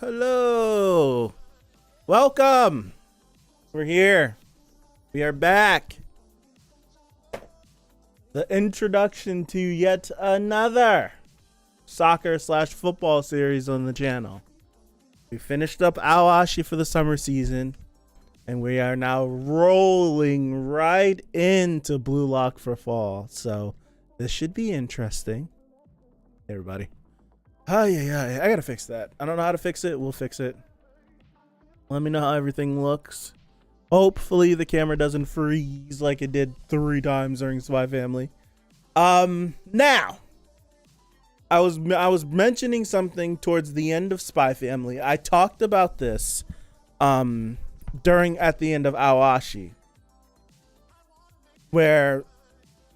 Hello. Welcome. We're here. We are back. The introduction to yet another soccer/football series on the channel. We finished up Ao Ashi for the summer season, and we are now rolling right into bluelock for fall. So this should be interesting. Hey, everybody. Oh, yeah. I gotta fix that. I don't know how to fix it. We'll fix it. Let me know how everything looks. Hopefully the camera doesn't freeze like it did 3 times during Spy Family. Now, I was mentioning something towards the end of Spy Family. I talked about this at the end of Ao Ashi, where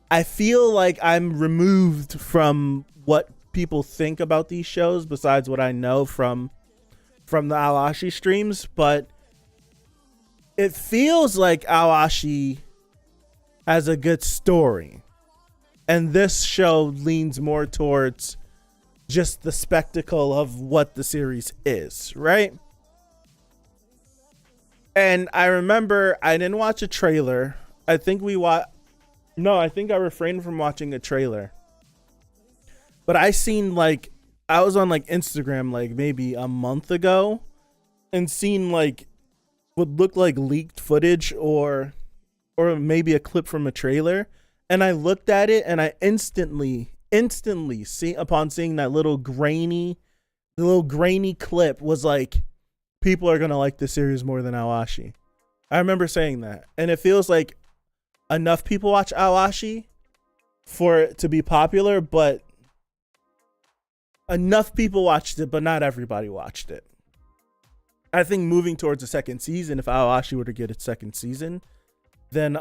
I feel like I'm removed from what people think about these shows besides what I know from the Ao Ashi streams, but it feels like Ao Ashi has a good story, and this show leans more towards just the spectacle of what the series is, right? And I remember I didn't watch a trailer. I think I refrained from watching a trailer. But I was on like Instagram like maybe a month ago and seen like what looked like leaked footage or maybe a clip from a trailer. And I looked at it and I instantly upon seeing that little grainy clip was like, people are going to like this series more than Ao Ashi. I remember saying that. And it feels like enough people watch Ao Ashi for it to be popular, but enough people watched it, but not everybody watched it. I think moving towards the second season, if Ao Ashi were to get its second season, then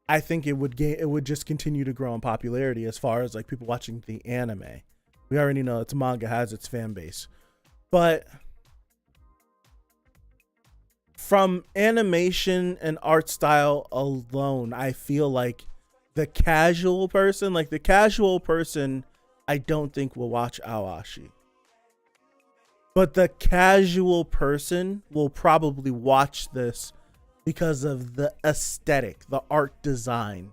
I think it would just continue to grow in popularity as far as like people watching the anime. We already know its manga has its fan base. But from animation and art style alone, I feel like the casual person I don't think will watch Ao Ashi. But the casual person will probably watch this because of the aesthetic, the art design.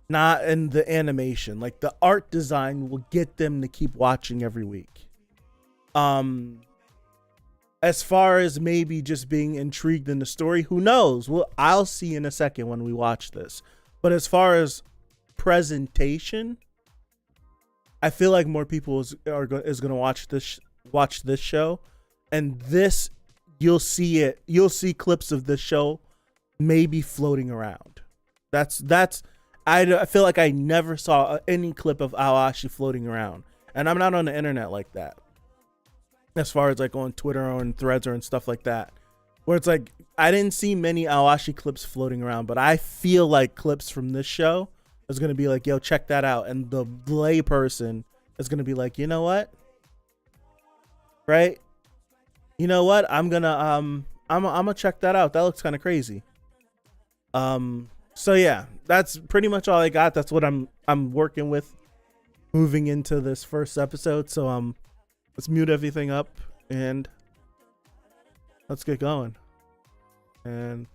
Not in the animation. Like the art design will get them to keep watching every week. As far as maybe just being intrigued in the story, who knows? Well, I'll see in a second when we watch this. But as far as presentation, I feel like more people is going to watch this show, and this you'll see clips of this show maybe floating around. I feel like I never saw any clip of Ao Ashi floating around, and I'm not on the internet like that. As far as like on Twitter or on Threads or and stuff like that, where it's like I didn't see many Ao Ashi clips floating around, but I feel like clips from this show is going to be like, yo, check that out. And the lay person is going to be like, you know what? Right? You know what? I'm going to, I'm going to check that out. That looks kind of crazy. So yeah, that's pretty much all I got. That's what I'm working with moving into this first episode. So, let's mute everything up and let's get going. And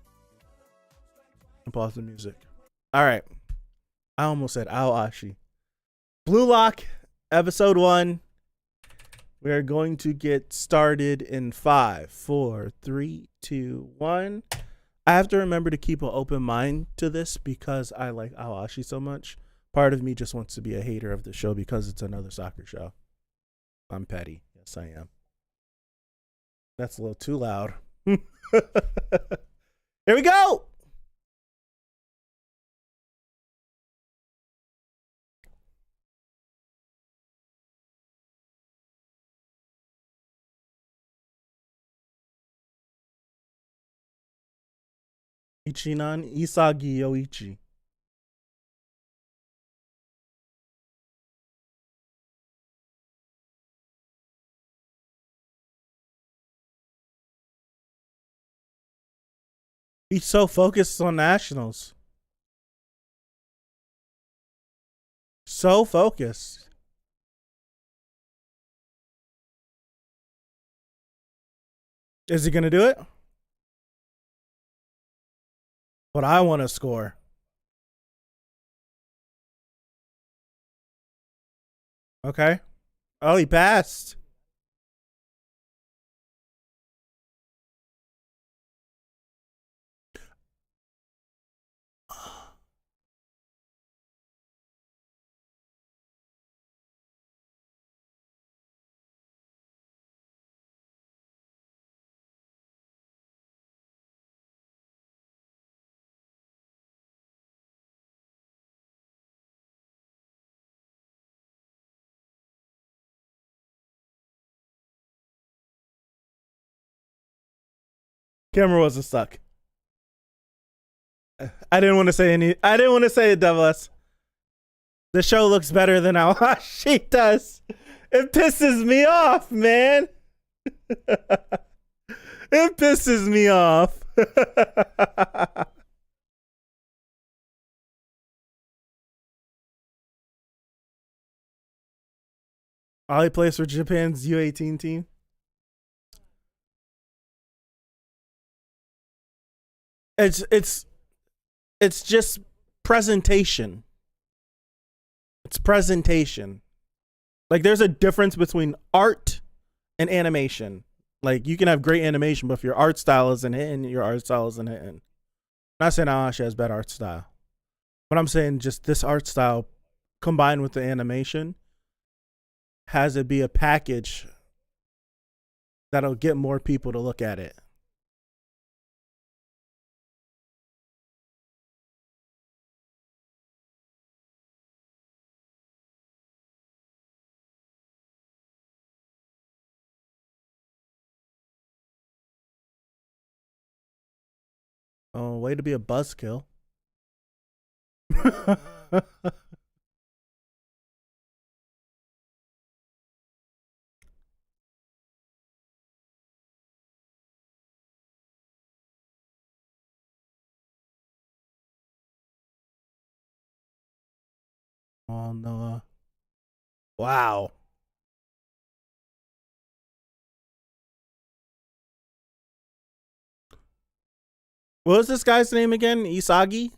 pause the music. All right. I almost said Ao Ashi. Bluelock Episode 1. We are going to get started in 5, 4, 3, 2, 1. I have to remember to keep an open mind to this because I like Ao Ashi so much. Part of me just wants to be a hater of the show because it's another soccer show. I'm petty. Yes, I am. That's a little too loud. Here we go. Ichinan Isagi Yoichi. He's so focused on nationals. So focused. Is he going to do it? But I want to score. Okay. Oh, he passed. Camera wasn't stuck. I didn't want to say it, Devil S. The show looks better than Ao Ashi does. It pisses me off, man. It pisses me off. Ollie plays for Japan's U18 team. It's just presentation. It's presentation. Like there's a difference between art and animation. Like you can have great animation, but if your art style isn't hitting, your art style isn't hitting. I'm not saying Ao Ashi has bad art style, but I'm saying just this art style combined with the animation has it be a package that'll get more people to look at it. Oh, way to be a buzzkill. Oh no. Wow. What was this guy's name again? Isagi?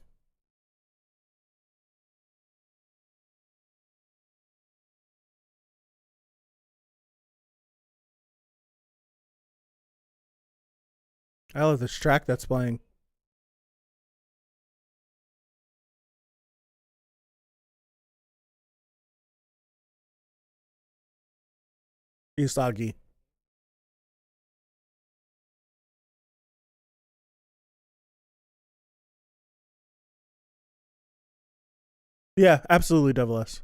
I love this track that's playing. Isagi. Yeah, absolutely, Devil S.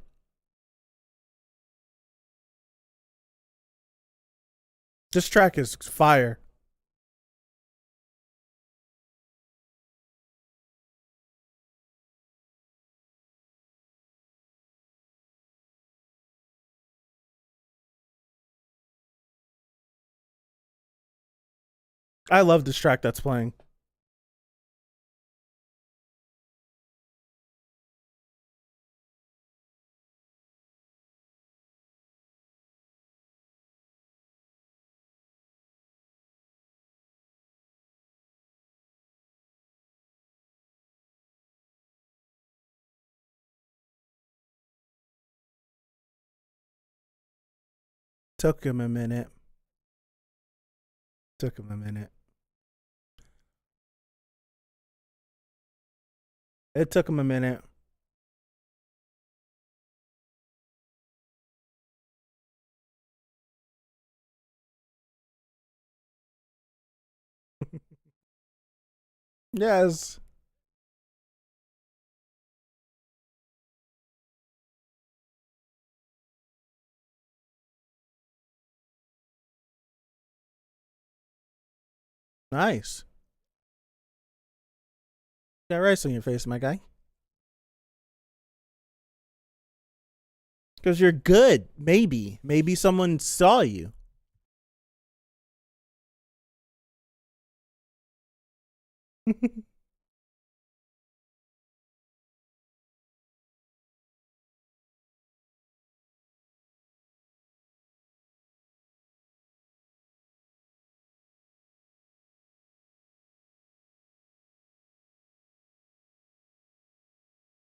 This track is fire. I love this track that's playing. Took him a minute. Took him a minute. It took him a minute. Yes. Nice. Got rice on your face, my guy. Because you're good. Maybe. Maybe someone saw you.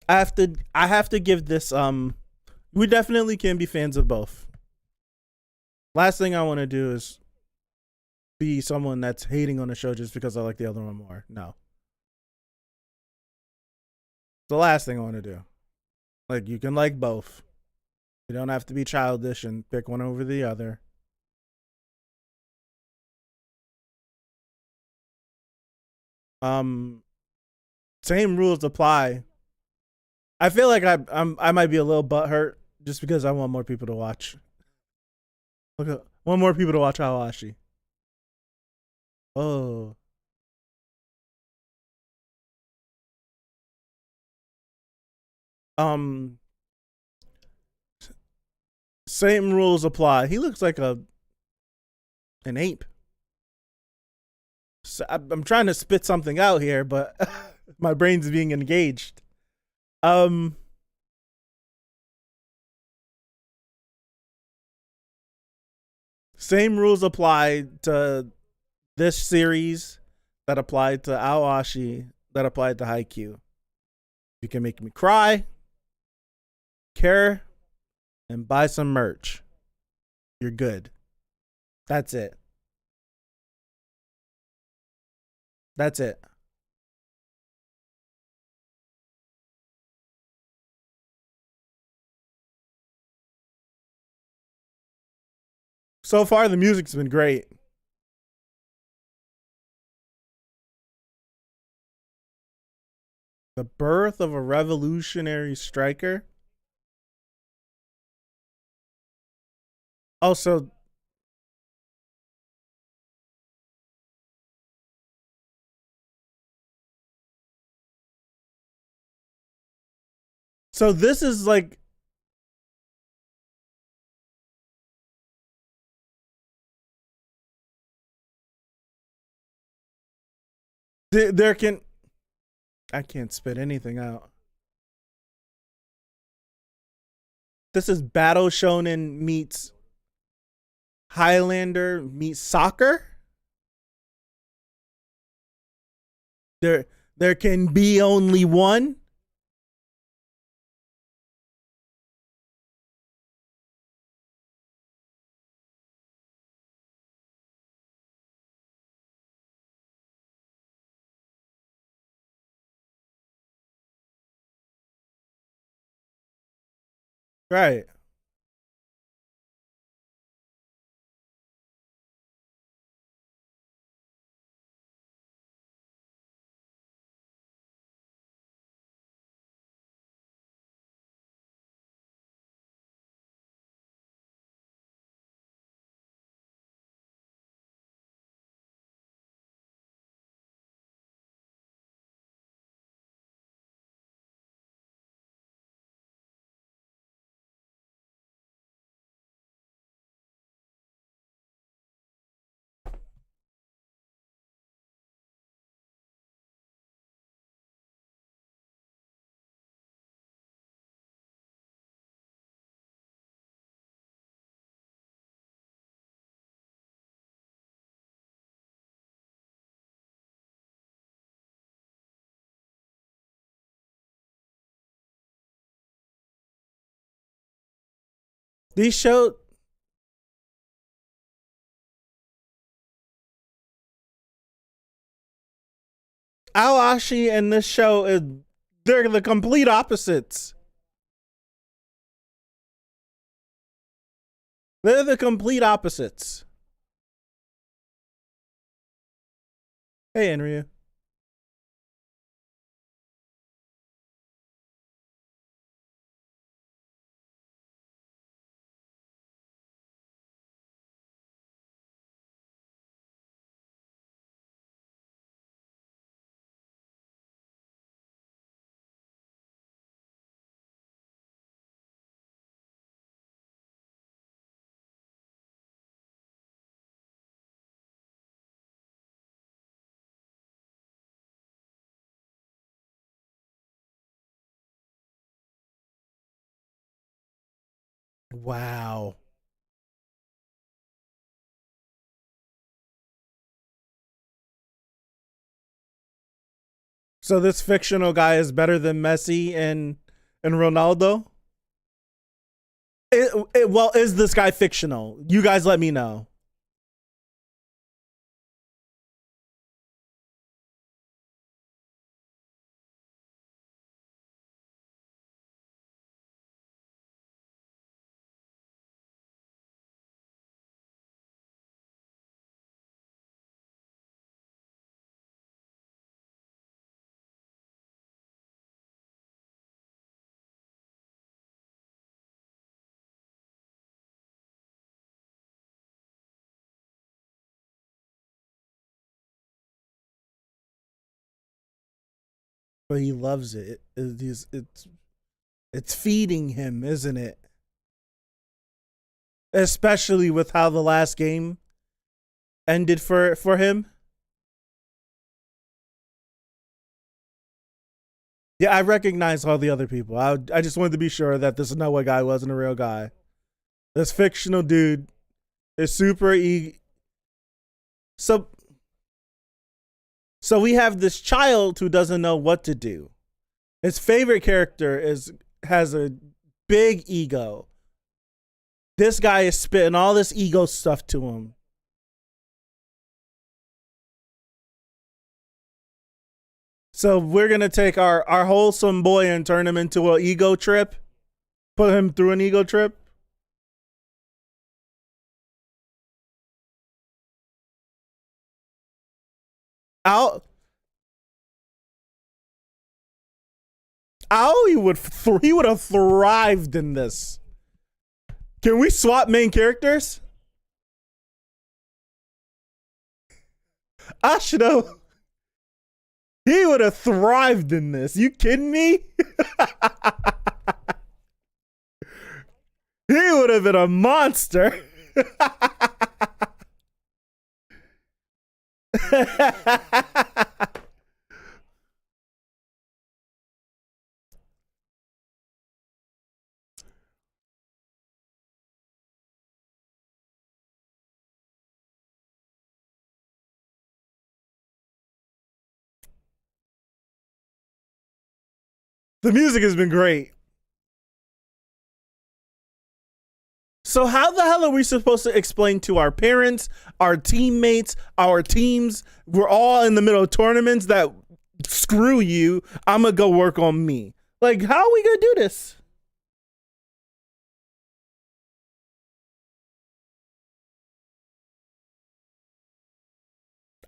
I have to give this we definitely can be fans of both. Last thing I want to do is be someone that's hating on the show just because I like the other one more. No. It's the last thing I want to do. Like, you can like both. You don't have to be childish and pick one over the other. Um Same rules apply. I feel like I might be a little butthurt just because I want more people to watch. Okay, want more people to watch Ao Ashi. Oh. Um Same rules apply. He looks like an ape. So I'm trying to spit something out here, but my brain's being engaged. Um Same rules apply to this series that applied to Ao Ashi, that applied to Haikyuu. You can make me cry, care, and buy some merch. You're good. That's it. That's it. So far, the music's been great. The birth of a revolutionary striker. Also, so this is like, there can, I can't spit anything out. This is Battle Shonen meets Highlander meets soccer. There can be only one. Right. These show Ao Ashi and this show is they're the complete opposites. They're the complete opposites. Hey, Andrea. Wow. So this fictional guy is better than Messi and Ronaldo? Well, is this guy fictional? You guys let me know. But he loves it. It's feeding him, isn't it? Especially with how the last game ended for him. Yeah, I recognize all the other people. I just wanted to be sure that this Noah guy wasn't a real guy. This fictional dude is super so so we have this child who doesn't know what to do. His favorite character is has a big ego. This guy is spitting all this ego stuff to him. So we're gonna take our wholesome boy and turn him into an ego trip. Put him through an ego trip. Out. He would have thrived in this. Can we swap main characters? Ashino, he would have thrived in this. You kidding me? He would have been a monster. The music has been great. So how the hell are we supposed to explain to our parents, our teammates, our teams, we're all in the middle of tournaments that screw you, I'm gonna go work on me. Like, how are we gonna do this?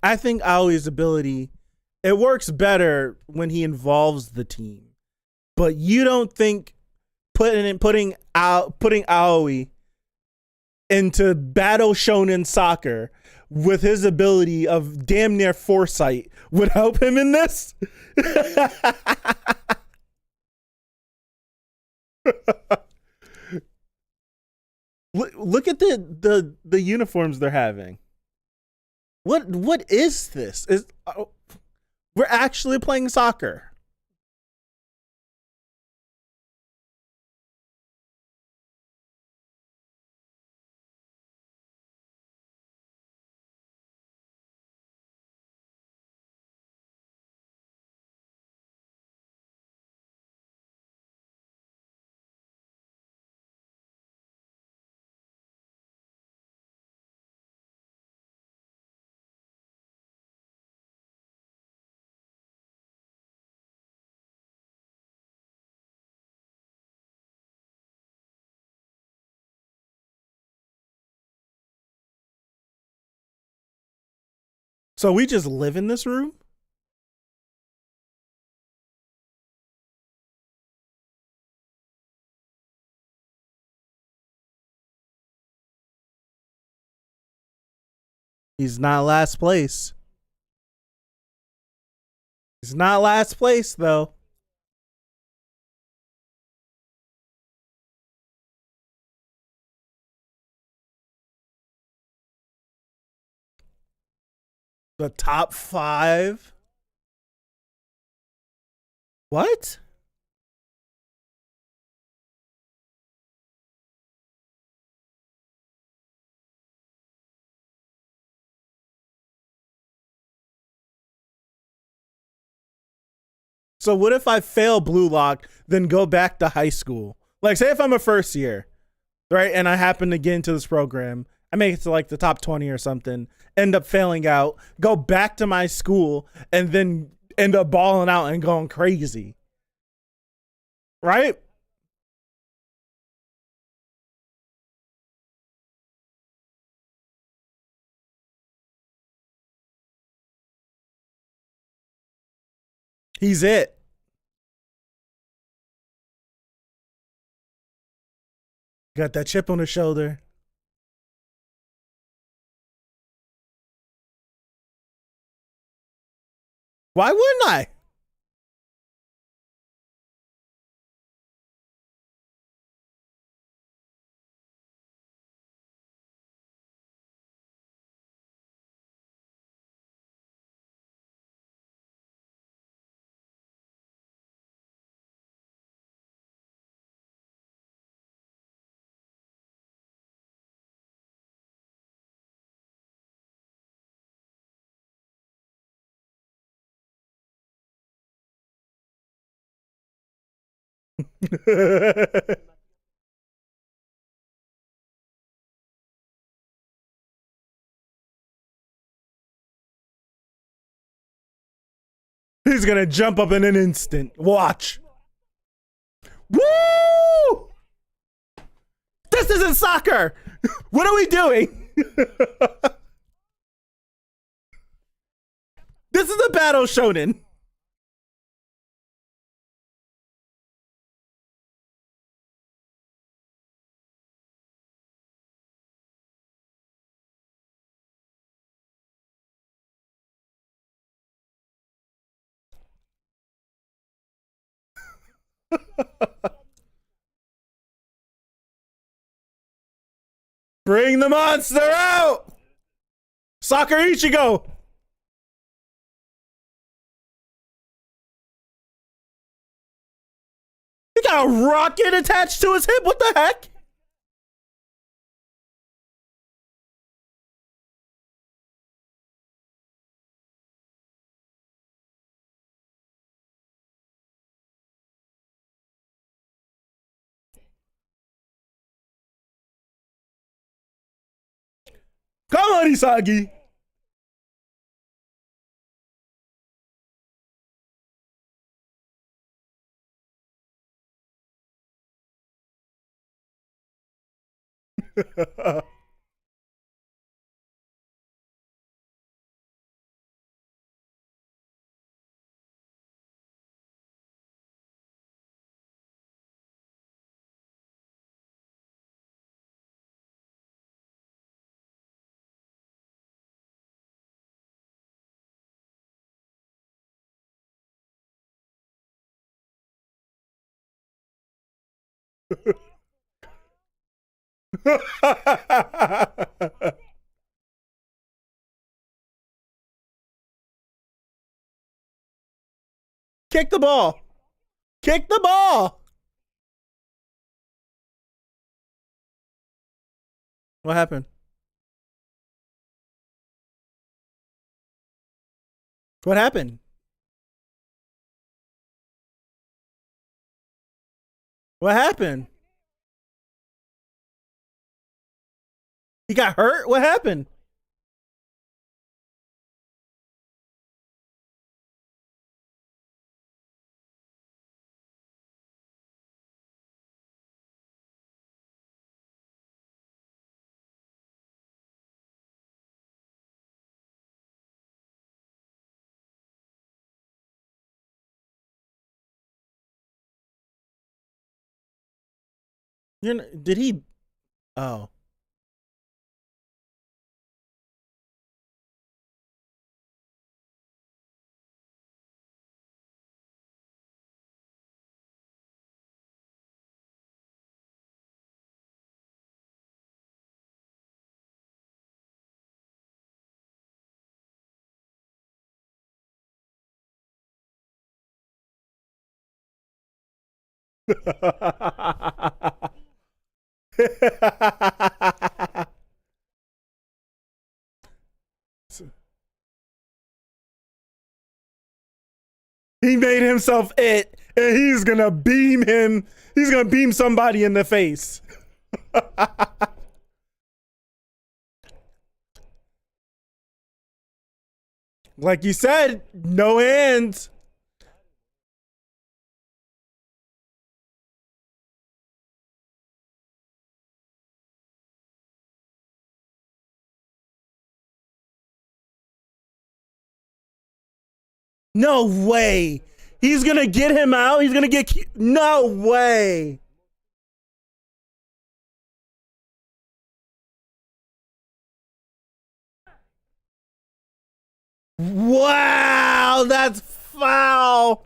I think Aoi's ability, it works better when he involves the team. But you don't think putting Aoi into battle shonen soccer with his ability of damn near foresight would help him in this? Look at the uniforms they're having. What is this? We're actually playing soccer. So we just live in this room? He's not last place. He's not last place, though. The top 5? What? So what if I fail Blue Lock, then go back to high school? Like, say if I'm a first year, right, and I happen to get into this program, I make it to like the top 20 or something, end up failing out, go back to my school, and then end up balling out and going crazy, right? He's it. Got that chip on his shoulder. Why wouldn't I? He's gonna jump up in an instant. Watch. Woo! This isn't soccer. What are we doing? This is a battle shonen. Bring the monster out! Soccer Ichigo! He got a rocket attached to his hip. What the heck? Come on, Isagi. Kick the ball. Kick the ball. What happened? What happened? What happened? He got hurt? What happened? Did he? Oh. He made himself it, and he's gonna beam him. He's gonna beam somebody in the face. Like you said, no hands. No way. He's gonna get him out. He's gonna get. No way. Wow, that's foul.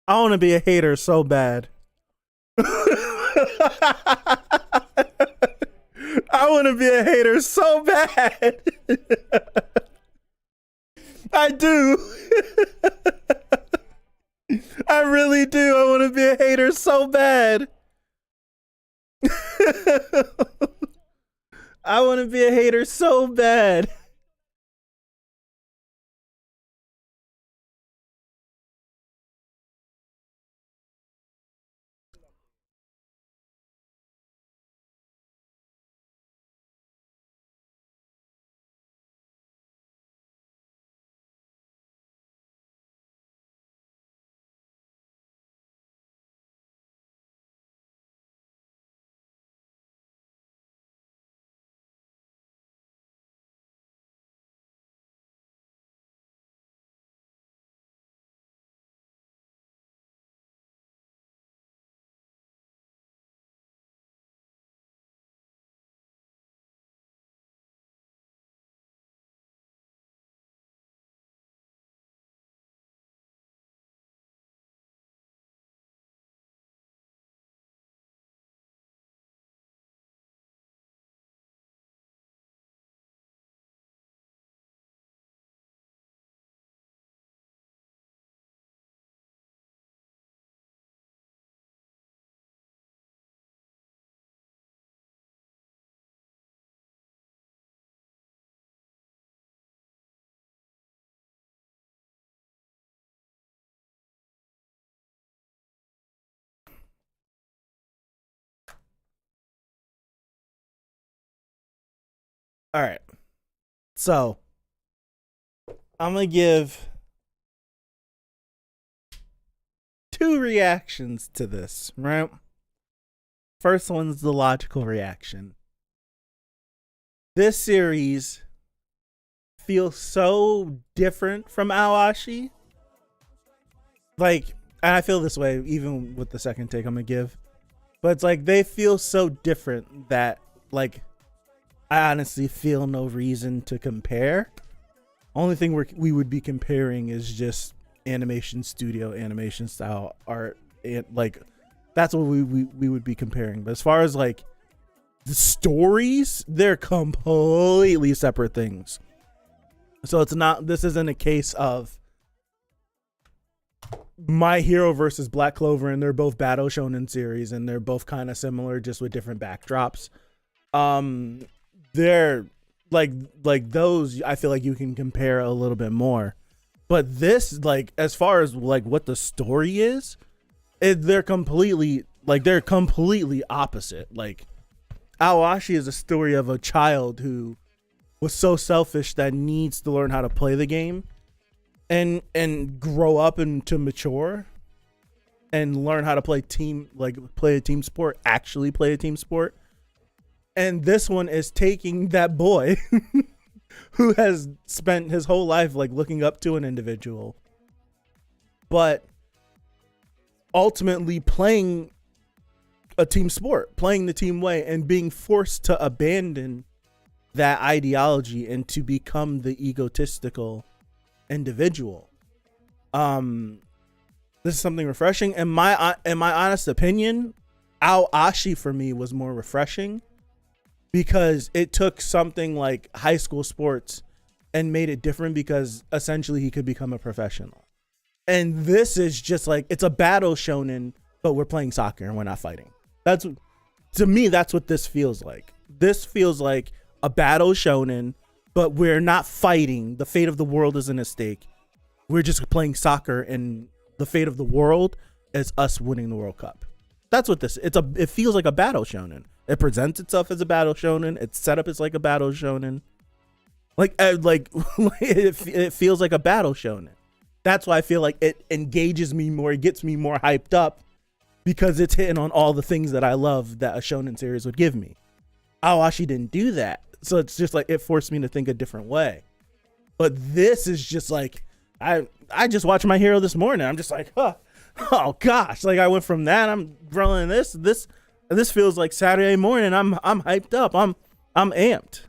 I want to be a hater so bad. I want to be a hater so bad. I do. I really do. I want to be a hater so bad. I want to be a hater so bad. All right. So I'm going to give two reactions to this, right? First one's the logical reaction. This series feels so different from Ao Ashi like, and I feel this way even with the second take I'm gonna give, but it's like they feel so different that like I honestly feel no reason to compare. Only thing we would be comparing is just animation studio, animation style, art, and like that's what we would be comparing. But as far as like the stories, they're completely separate things. So it's not, this isn't a case of My Hero versus Black Clover and they're both battle shonen series and they're both kind of similar just with different backdrops. They're like those, I feel like you can compare a little bit more. But this, like, as far as like what the story is, they're completely opposite. Like, Ao Ashi is a story of a child who was so selfish that needs to learn how to play the game and grow up and to mature and learn how to play a team sport, actually play a team sport. And this one is taking that boy who has spent his whole life like looking up to an individual, but ultimately playing a team sport, playing the team way, and being forced to abandon that ideology and to become the egotistical individual. This is something refreshing. In my honest opinion, Ao Ashi for me was more refreshing because it took something like high school sports and made it different because essentially he could become a professional. And this is just like, it's a battle shonen, but we're playing soccer and we're not fighting. That's, to me, that's what this feels like. This feels like a battle shonen, but we're not fighting. The fate of the world isn't at stake. We're just playing soccer, and the fate of the world is us winning the World Cup. That's what this. It feels like a battle shonen. It presents itself as a battle shonen. It's set up as like a battle shonen. It feels like a battle shonen. That's why I feel like it engages me more. It gets me more hyped up because it's hitting on all the things that I love that a shonen series would give me. Ao Ashi didn't do that. So it's just like, it forced me to think a different way. But this is just like, I just watched My Hero this morning. I'm just like, oh gosh. Like I went from that, I'm rolling this feels like Saturday morning. I'm hyped up. I'm amped.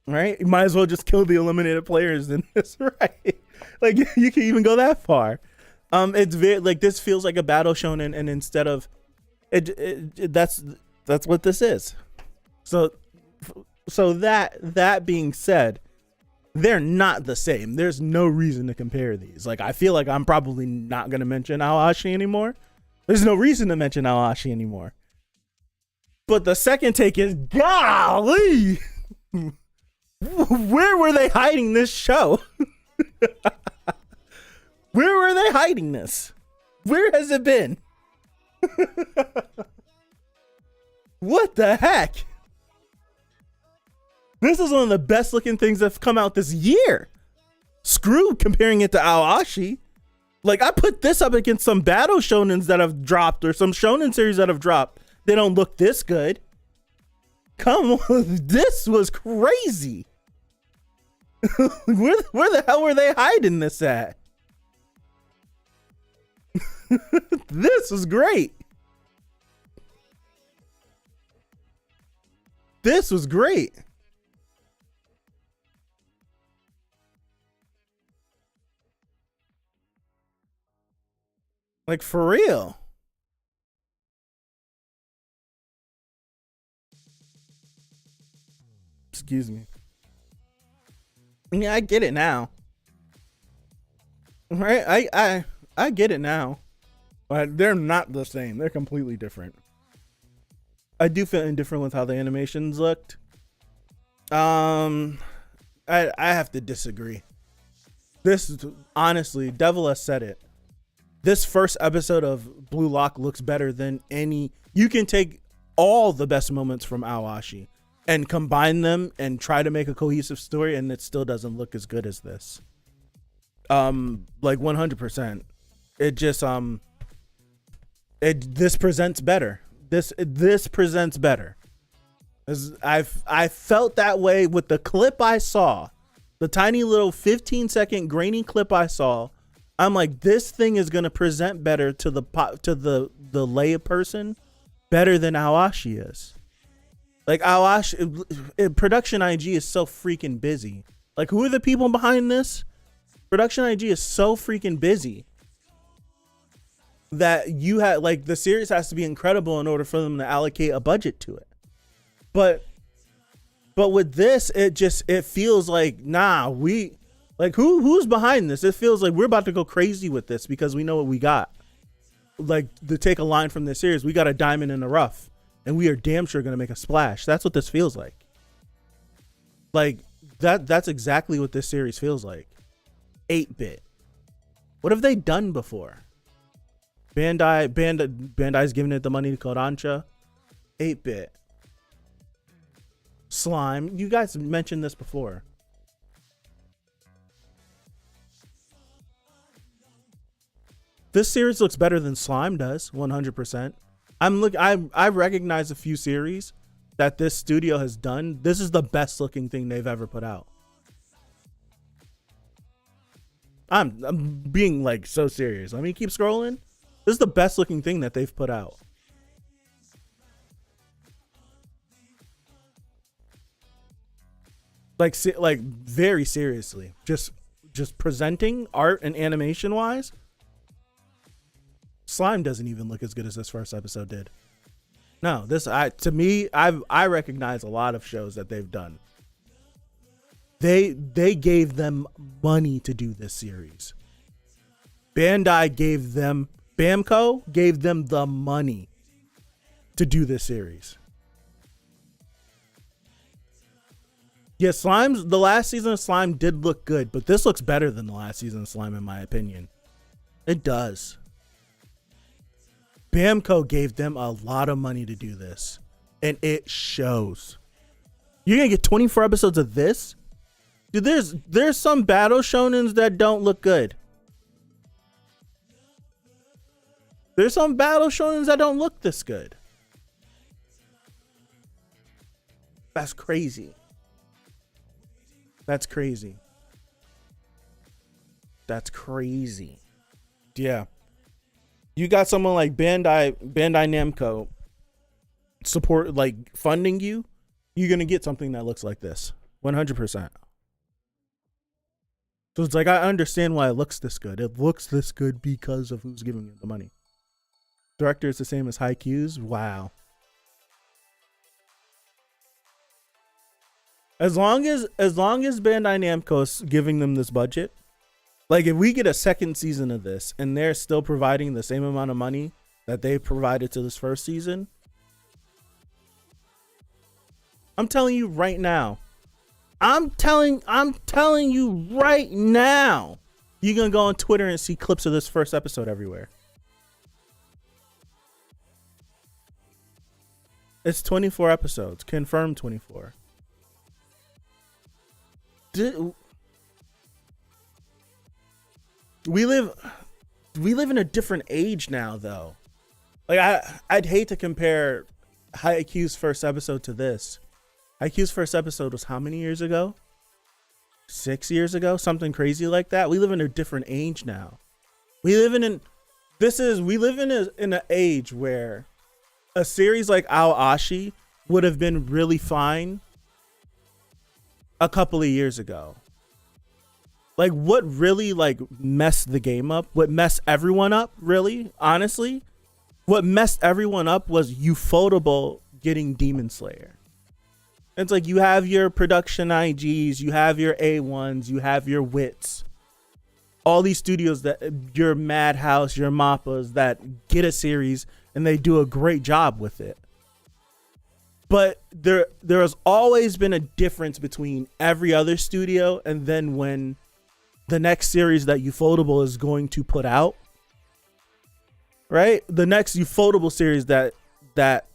Right? You might as well just kill the eliminated players in this, right? Like you can even go that far. It's very like, this feels like a battle shonen, and instead of that's what this is. So that being said, they're not the same. There's no reason to compare these. Like, I feel like I'm probably not going to mention Ao Ashi anymore. There's no reason to mention Ao Ashi anymore. But the second take is, golly, where were they hiding this show? Where were they hiding this? Where has it been? What the heck? This is one of the best looking things that's come out this year. Screw comparing it to Ao Ashi. Like, I put this up against some battle shonens that have dropped or some shonen series that have dropped. They don't look this good. Come on, this was crazy. Where the hell were they hiding this at? This was great. This was great. Like, for real. Excuse me. Yeah, I get it now. Right? I get it now. But they're not the same. They're completely different. I do feel indifferent with how the animations looked. I have to disagree. This, honestly, Devil has said it. This first episode of Blue Lock looks better than any. You can take all the best moments from Ao Ashi and combine them and try to make a cohesive story, and it still doesn't look as good as this. Like 100%. It just this presents better. This presents better. I felt that way with the clip I saw, the tiny little 15-second grainy clip I saw I'm like, this thing is gonna present better to the lay person, better than Ao Ashi is. Like Ao Ashi, production IG is so freaking busy. Like, who are the people behind this? Production IG is so freaking busy that you had, like, the series has to be incredible in order for them to allocate a budget to it. But with this, it feels like, nah, who's behind this? It feels like we're about to go crazy with this because we know what we got. Like, to take a line from this series, we got a diamond in the rough and we are damn sure going to make a splash. That's what this feels like. Like, that's exactly what this series feels like. 8-bit. What have they done before? Bandai's giving it the money to Kodansha. 8-bit. Slime. You guys mentioned this before. This series looks better than Slime does, 100%. I recognize a few series that this studio has done. This is the best looking thing they've ever put out. I'm being like so serious. Let me keep scrolling. This is the best looking thing that they've put out. Like very seriously. Just presenting art and animation wise. Slime doesn't even look as good as this first episode did. No, I recognize a lot of shows that they've done. They gave them money to do this series. Bandai gave them, Bamco gave them the money to do this series. Yeah, the last season of Slime did look good, but this looks better than the last season of Slime in my opinion. It does. Bamco gave them a lot of money to do this, and it shows. You're gonna get 24 episodes of this? Dude, there's some battle shonens that don't look good. There's some battle shonens that don't look this good. That's crazy. That's crazy. That's crazy. Yeah. You got someone like Bandai Namco support, like, funding you, you're going to get something that looks like this. 100%. So it's like, I understand why it looks this good. It looks this good because of who's giving you the money. Director is the same as Haikyuu's. Wow. As long as Bandai Namco is giving them this budget, like, if we get a second season of this and they're still providing the same amount of money that they provided to this first season, I'm telling you right now, I'm telling you right now, you're going to go on Twitter and see clips of this first episode everywhere. It's 24 episodes, confirmed 24. We live in a different age now, though. Like, I'd hate to compare Haikyuu's first episode to this. Haikyuu's first episode was how many years ago? 6 years ago? Something crazy like that. We live in a different age now. We live in an age where a series like Ao Ashi would have been really fine a couple of years ago. Like, what really, like, messed the game up, what messed everyone up, really, honestly, what messed everyone up was Ufotable getting Demon Slayer. It's like, you have your production IGs, you have your A1s, you have your Wits, all these studios, that your Madhouse, your Mappas, that get a series and they do a great job with it. But there has always been a difference between every other studio and then when the next series that Ufotable is going to put out, right? The next Ufotable series that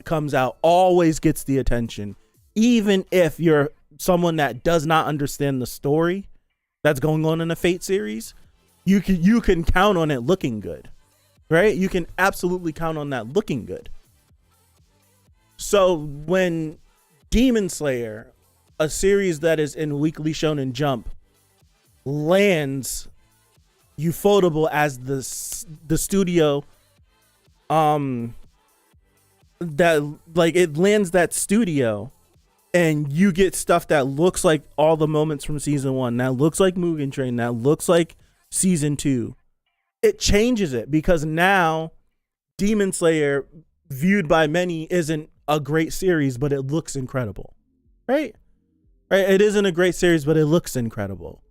comes out always gets the attention, even if you're someone that does not understand the story that's going on in the Fate series. You can count on it looking good, right? You can absolutely count on that looking good. So when Demon Slayer, a series that is in Weekly Shonen Jump, lands, Ufotable as the studio that like it lands that studio, and you get stuff that looks like all the moments from season 1, that looks like Mugen Train, that looks like season 2. It changes it, because now Demon Slayer, viewed by many, isn't a great series, but it looks incredible, right? Right? It isn't a great series, but it looks incredible.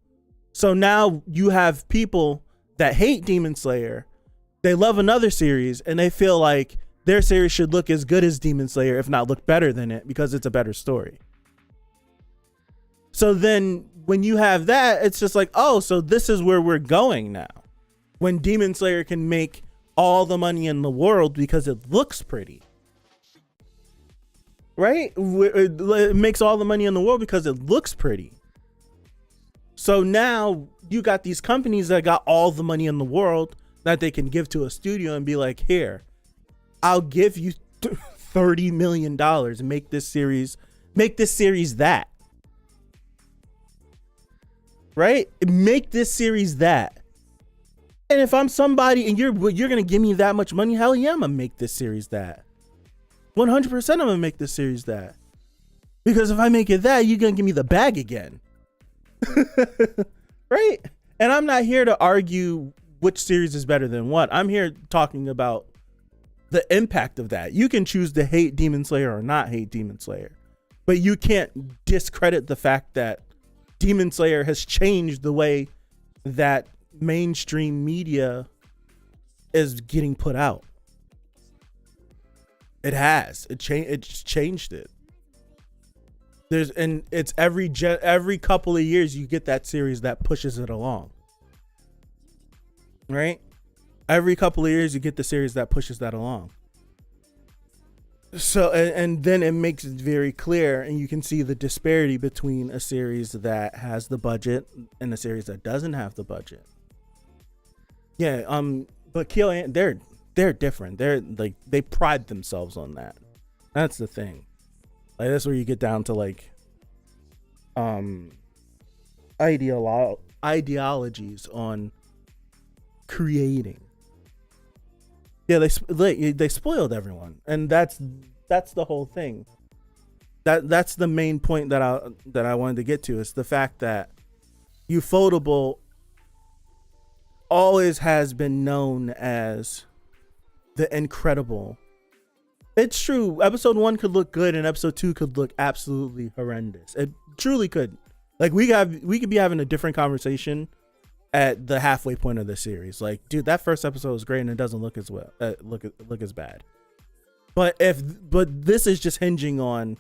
So now you have people that hate Demon Slayer, they love another series, and they feel like their series should look as good as Demon Slayer, if not look better than it, because it's a better story. So then when you have that, it's just like, oh, so this is where we're going now. When Demon Slayer can make all the money in the world because it looks pretty. Right? It makes all the money in the world because it looks pretty. So now you got these companies that got all the money in the world that they can give to a studio and be like, here, I'll give you $30 million and make this series that. Right? Make this series that. And if I'm somebody and you're gonna give me that much money, hell yeah, I'm gonna make this series that. 100% I'm gonna make this series that. Because if I make it that, you're gonna give me the bag again. Right? And I'm not here to argue which series is better than what. I'm here talking about the impact of that. You can choose to hate Demon Slayer or not hate Demon Slayer, but you can't discredit the fact that Demon Slayer has changed the way that mainstream media is getting put out. It has. It's changed it. It's every couple of years you get that series that pushes it along. Right? Every couple of years you get the series that pushes that along. So and then it makes it very clear, and you can see the disparity between a series that has the budget and a series that doesn't have the budget. Yeah, but KyoAni, they're different. They're like, they pride themselves on that. That's the thing. Like, that's where you get down to like ideologies on creating. Yeah, they spoiled everyone, and that's the whole thing. That's the main point that I wanted to get to, is the fact that Ufotable always has been known as the incredible. It's true. Episode 1 could look good, and episode 2 could look absolutely horrendous. It truly could. Like, we could be having a different conversation at the halfway point of the series. Like, dude, that first episode was great and it doesn't look as well, look as bad. But this is just hinging on,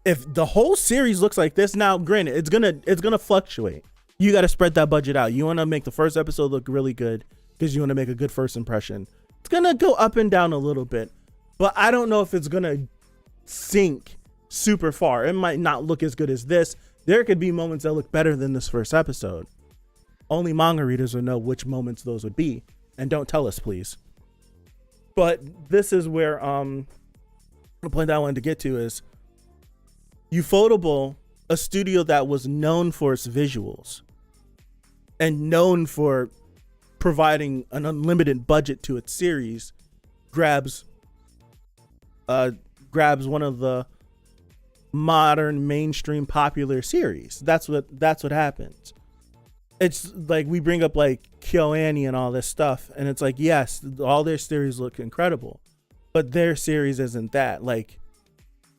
if the whole series looks like this. Now, granted, it's gonna fluctuate. You got to spread that budget out. You want to make the first episode look really good because you want to make a good first impression. It's gonna go up and down a little bit, but I don't know if it's gonna sink super far. It might not look as good as this. There could be moments that look better than this first episode. Only manga readers will know which moments those would be, and don't tell us, please. But this is where the point that I wanted to get to is Ufotable, a studio that was known for its visuals and known for providing an unlimited budget to its series, grabs one of the modern mainstream popular series. That's what happens. It's like, we bring up like KyoAni and all this stuff, and it's like, yes, all their series look incredible, but their series isn't that. Like,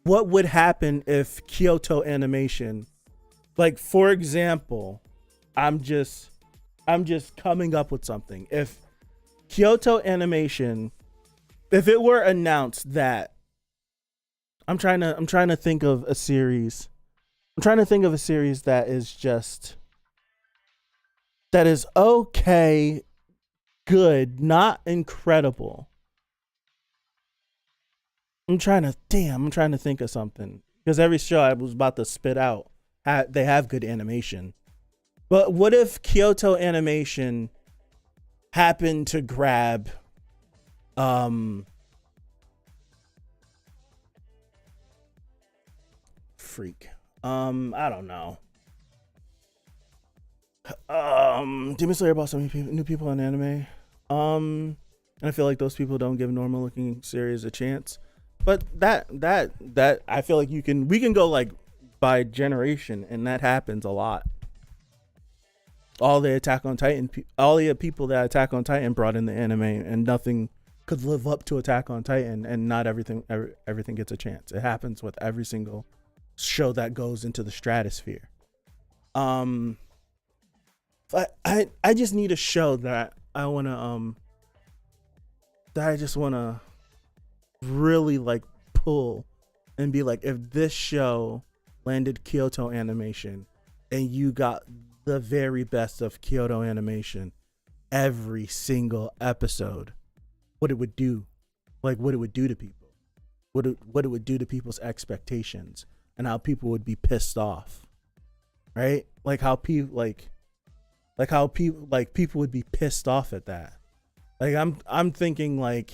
what would happen if Kyoto Animation, like, for example, I'm just coming up with something. If Kyoto Animation, if it were announced that, I'm trying to think of a series. I'm trying to think of a series that is okay, good, not incredible. I'm trying to think of something, because every show I was about to spit out, they have good animation. But what if Kyoto Animation happened to grab I don't know. Demon Slayer brought so many new people in anime. And I feel like those people don't give normal looking series a chance. But that I feel like we can go like by generation, and that happens a lot. All the Attack on Titan, all the people that Attack on Titan brought in the anime, and nothing could live up to Attack on Titan, and not everything gets a chance. It happens with every single show that goes into the stratosphere. I just need a show that I wanna that I just wanna really like pull and be like, if this show landed Kyoto Animation and you got the very best of Kyoto Animation every single episode, what it would do, like what it would do to people, what it would do to people's expectations, and how people would be pissed off, right? Like how people people would be pissed off at that. Like I'm thinking like,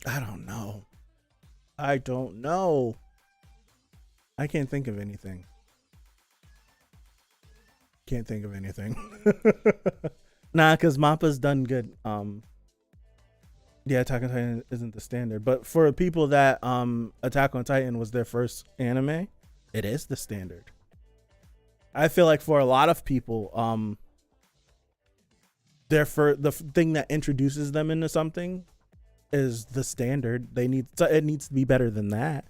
I don't know. I can't think of anything. Nah, because Mappa's done good. Yeah, Attack on Titan isn't the standard, but for people that Attack on Titan was their first anime, it is the standard. I feel like for a lot of people, the thing that introduces them into something is the standard. It needs to be better than that,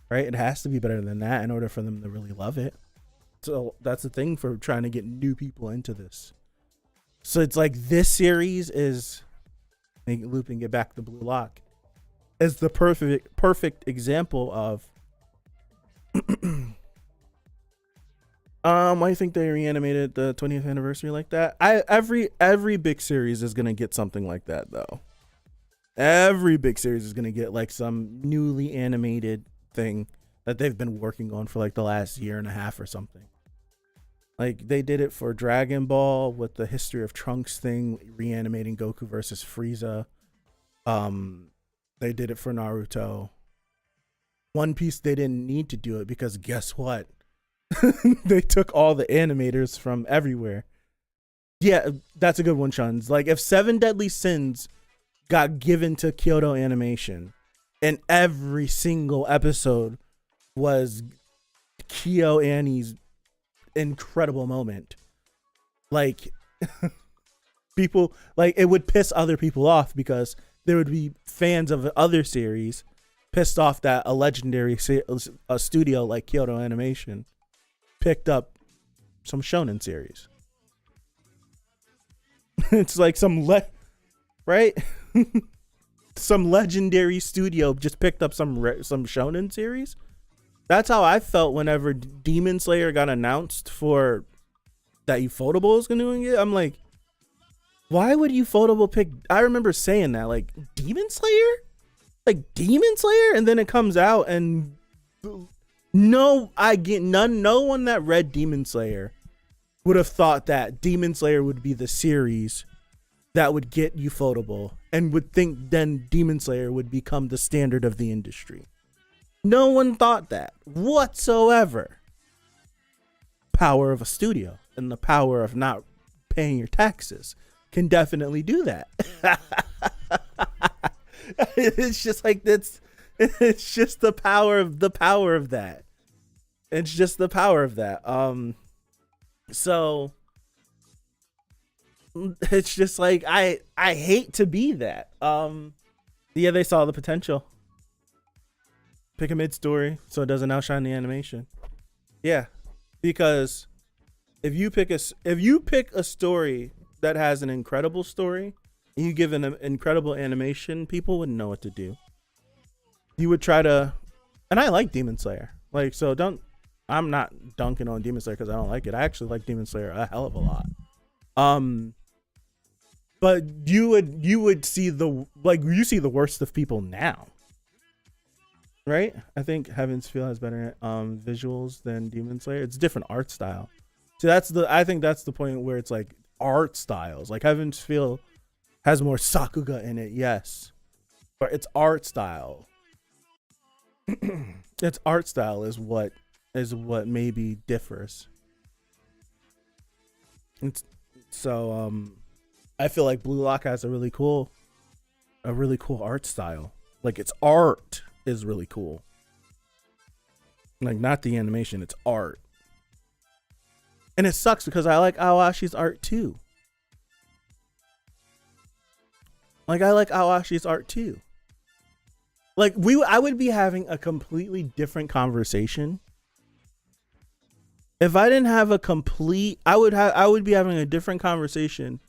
right? It has to be better than that in order for them to really love it. So that's the thing for trying to get new people into this. So it's like this series is, looping it back to Blue Lock, is the perfect example of why do you think they reanimated the 20th anniversary like that? Every big series is gonna get something like that though. Every big series is gonna get like some newly animated thing that they've been working on for like the last year and a half or something. Like they did it for Dragon Ball with the History of Trunks thing, reanimating Goku versus Frieza. They did it for Naruto. One Piece, they didn't need to do it because guess what? They took all the animators from everywhere. Yeah, that's a good one, Shuns. Like if Seven Deadly Sins got given to Kyoto Animation and every single episode was Kyo Annie's incredible moment, like people, like it would piss other people off because there would be fans of other series pissed off that a legendary studio like Kyoto Animation picked up some shonen series. It's like right? Some legendary studio just picked up some shonen series. That's how I felt whenever Demon Slayer got announced for that Ufotable is doing it. I'm like, why would Ufotable pick? I remember saying that, like, Demon Slayer? Like, Demon Slayer? And then it comes out and no one that read Demon Slayer would have thought that Demon Slayer would be the series that would get Ufotable and would think then Demon Slayer would become the standard of the industry. No one thought that whatsoever. Power of a studio and the power of not paying your taxes can definitely do that. It's just like it's just the power of that. It's just the power of that. So it's just like I hate to be that. Yeah, they saw the potential. Pick a mid story so it doesn't outshine the animation. Yeah, because if you pick a story that has an incredible story and you give an incredible animation, people wouldn't know what to do. You would try to, and I like Demon Slayer. Like, so I'm not dunking on Demon Slayer because I don't like it. I actually like Demon Slayer a hell of a lot. But you would see you see the worst of people now. Right? I think Heaven's Feel has better visuals than Demon Slayer. It's a different art style. So I think that's the point where it's like art styles. Like Heaven's Feel has more Sakuga in it, yes. But its art style. Its art style is what is what maybe differs. It's, so I feel like Blue Lock has a really cool art style. Like its art is really cool. Like not the animation, it's art. And it sucks because I like Ao Ashi's art too. Like I like Ao Ashi's art too. Like I would be having a completely different conversation if I didn't have a complete. I would be having a different conversation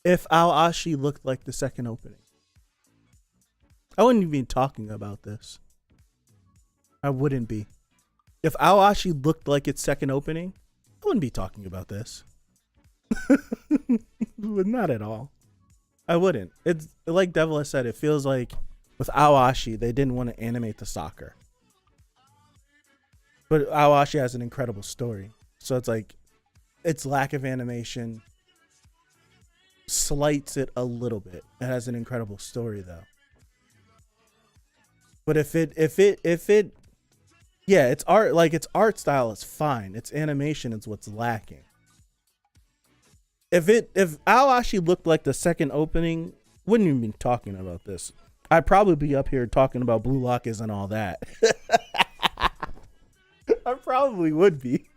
if Ao Ashi looked like the second opening. I wouldn't even be talking about this. I wouldn't be. If Ao Ashi looked like its second opening, I wouldn't be talking about this. Not at all. I wouldn't. It's like Devil has said, it feels like with Ao Ashi, they didn't want to animate the soccer. But Ao Ashi has an incredible story. So it's like its lack of animation slights it a little bit. It has an incredible story though. But if it yeah, its art, like its art style is fine. Its animation is what's lacking. If Ao Ashi looked like the second opening, wouldn't even be talking about this. I'd probably be up here talking about Blue Lock isn't all that. I probably would be.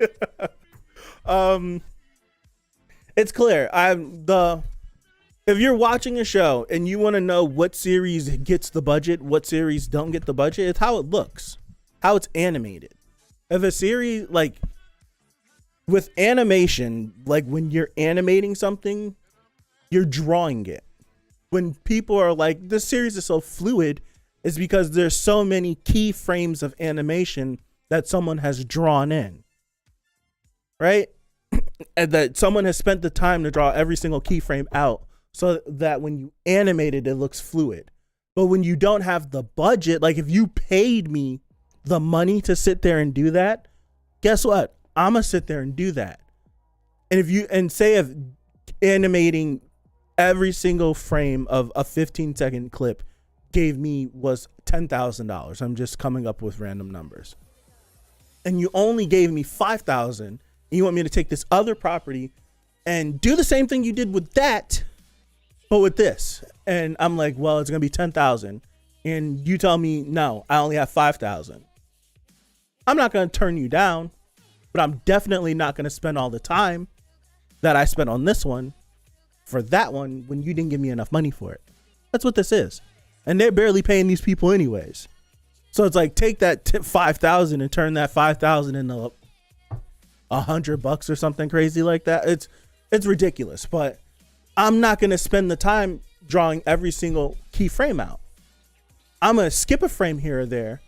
It's clear. If you're watching a show and you want to know what series gets the budget, what series don't get the budget, it's how it looks, how it's animated. If a series, like with animation, like when you're animating something, you're drawing it. When people are like, this series is so fluid, is because there's so many key frames of animation that someone has drawn in, right? And that someone has spent the time to draw every single keyframe out so that when you animate it, it looks fluid. But when you don't have the budget, like if you paid me the money to sit there and do that, guess what? I'm gonna sit there and do that. And if animating every single frame of a 15-second clip was $10,000. I'm just coming up with random numbers. And you only gave me $5,000, and you want me to take this other property and do the same thing you did with that, but with this. And I'm like, well, it's gonna be $10,000. And you tell me, no, I only have $5,000. I'm not gonna turn you down, but I'm definitely not gonna spend all the time that I spent on this one for that one when you didn't give me enough money for it. That's what this is. And they're barely paying these people anyways. So it's like, take that tip $5,000 and turn that $5,000 into $100 or something crazy like that. It's ridiculous, but I'm not going to spend the time drawing every single key frame out. I'm going to skip a frame here or there.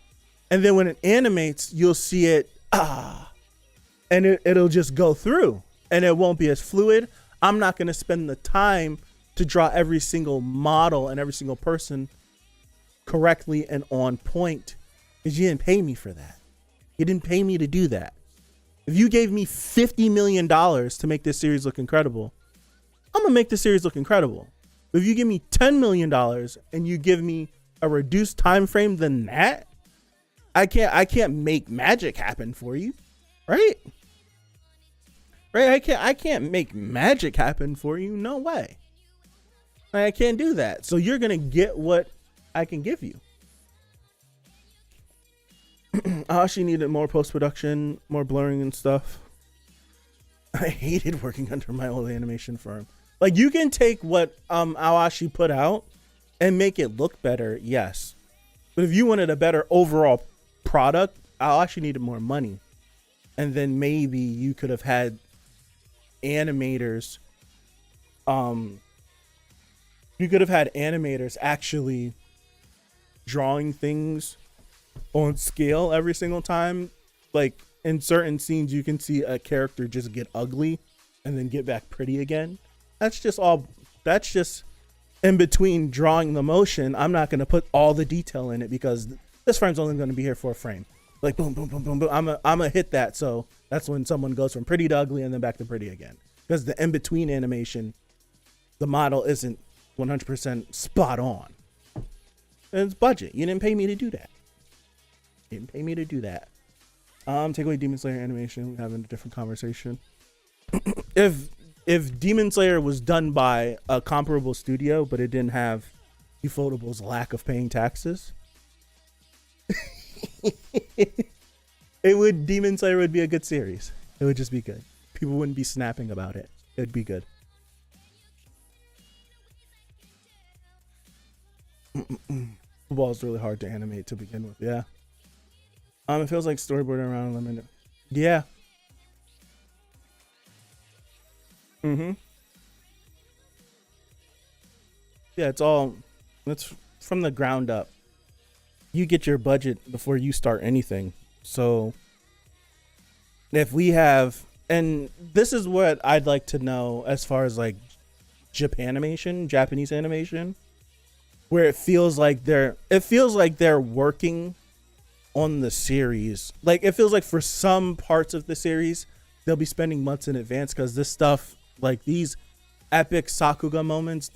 And then when it animates, you'll see it, and it'll just go through and it won't be as fluid. I'm not going to spend the time to draw every single model and every single person correctly and on point, because you didn't pay me for that. You didn't pay me to do that. If you gave me $50 million to make this series look incredible, I'm gonna make this series look incredible. But if you give me $10 million and you give me a reduced time frame than that, I can't make magic happen for you, right? Right? I can't make magic happen for you. No way. I can't do that. So you're gonna get what I can give you. Ashi needed more post-production, more blurring and stuff. I hated working under my old animation firm. Like, you can take what Ao Ashi put out and make it look better, yes. But if you wanted a better overall product, Ao Ashi needed more money. And then maybe you could have had animators, actually drawing things on scale every single time. Like in certain scenes, you can see a character just get ugly and then get back pretty again. That's just in between drawing the motion. I'm not going to put all the detail in it because this frame's only going to be here for a frame. Like boom, boom, boom, boom, boom. I'm gonna hit that. So that's when someone goes from pretty to ugly and then back to pretty again. Because the in-between animation, the model isn't 100% spot on. And it's budget. You didn't pay me to do that. Take away Demon Slayer animation, we're having a different conversation. if Demon Slayer was done by a comparable studio, but it didn't have Ufotable's lack of paying taxes, Demon Slayer would be a good series. It would just be good. People wouldn't be snapping about it. It'd be good. Football is really hard to animate to begin with. Yeah. It feels like storyboarding around limited. Yeah. Yeah, it's from the ground up. You get your budget before you start anything. So if we have, and this is what I'd like to know as far as like Japanese animation, where it feels like they're working on the series. Like it feels like for some parts of the series, they'll be spending months in advance because this stuff, like these epic SAKUGAAA moments,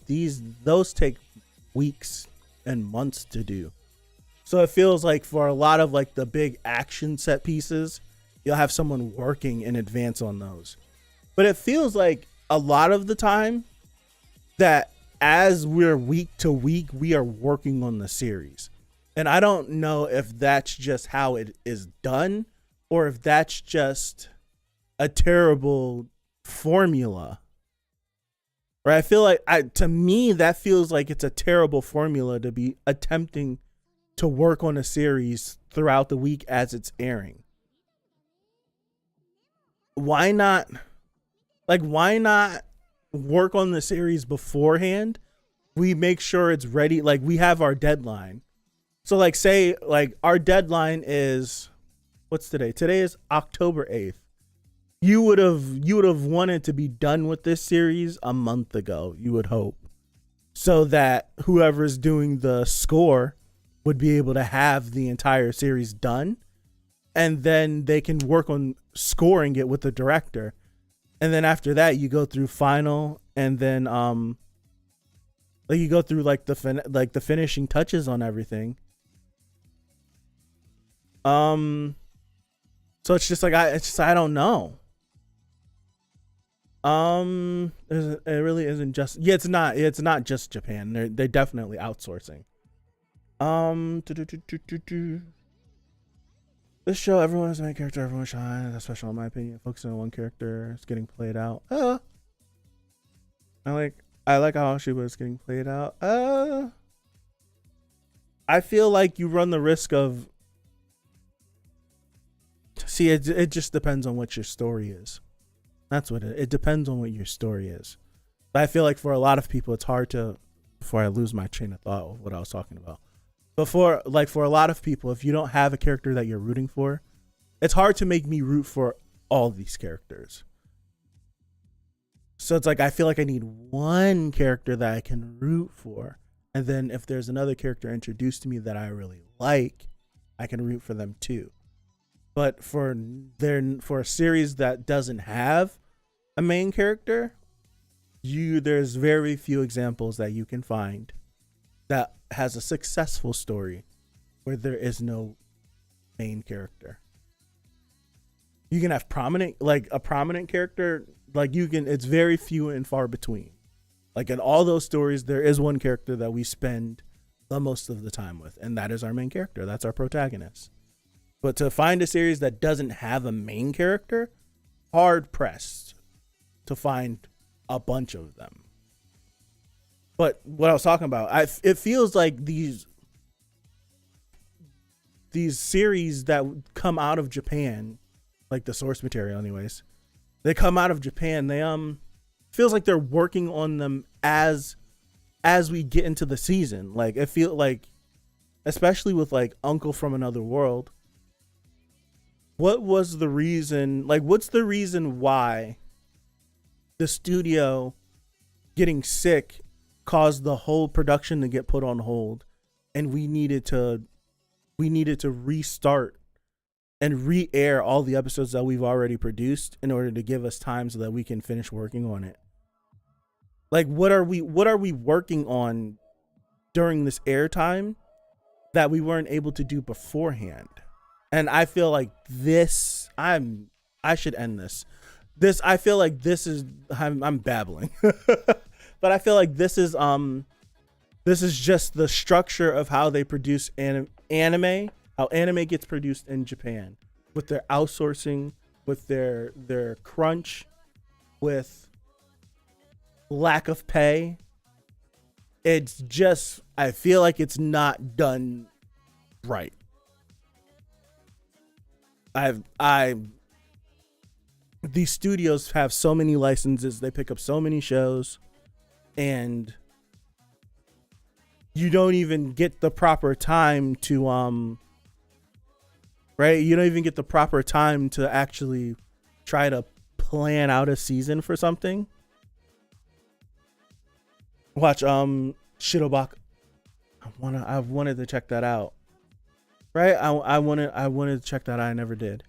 those take weeks and months to do. So it feels like for a lot of like the big action set pieces, you'll have someone working in advance on those. But it feels like a lot of the time that as we're week to week, we are working on the series. And I don't know if that's just how it is done or if that's just a terrible formula. Right? I feel like to me, that feels like it's a terrible formula to be attempting to work on a series throughout the week as it's airing. Why not work on the series beforehand? We make sure it's ready. Like we have our deadline. So like say like our deadline is, what's today? Today is October 8th. You would have wanted to be done with this series a month ago, you would hope. So that whoever's doing the score would be able to have the entire series done, and then they can work on scoring it with the director. And then after that, you go through final, and then like you go through like the finishing touches on everything. So it's just like I don't know. It really isn't just, yeah, it's not just Japan. They're definitely outsourcing. This show, everyone is the main character, everyone shines. That's special in my opinion. Focusing on one character, it's getting played out. I like Ao Ashi, but it's getting played out. I feel like you run the risk of, see, it just depends on what your story is. That's what it depends on what your story is. But I feel like for a lot of people, it's hard to, before I lose my train of thought of what I was talking about. But for a lot of people, if you don't have a character that you're rooting for, it's hard to make me root for all these characters. So it's like, I feel like I need one character that I can root for. And then if there's another character introduced to me that I really like, I can root for them too. But for a series that doesn't have a main character, there's very few examples that you can find that has a successful story where there is no main character. You can have a prominent character, it's very few and far between. Like in all those stories, there is one character that we spend the most of the time with, and that is our main character. That's our protagonist. But to find a series that doesn't have a main character, hard pressed to find a bunch of them. But what I was talking about, it feels like these series that come out of Japan, like the source material anyways, they come out of Japan, they feels like they're working on them as we get into the season. Like it feel like, especially with like Uncle from Another World, what's the reason why the studio getting sick caused the whole production to get put on hold, and we needed to restart and re-air all the episodes that we've already produced in order to give us time so that we can finish working on it. Like what are we working on during this airtime that we weren't able to do beforehand? And I feel like this, I should end this. I feel like this is, I'm babbling, but I feel like this is just the structure of how they produce anime, how anime gets produced in Japan, with their outsourcing, with their crunch, with lack of pay. It's just, I feel like it's not done right. These studios have so many licenses, they pick up so many shows, and you don't even get the proper time to right? You don't even get the proper time to actually try to plan out a season for something. Watch Shirobako. I wanted to check that out. Right? I wanted to check that out. I never did.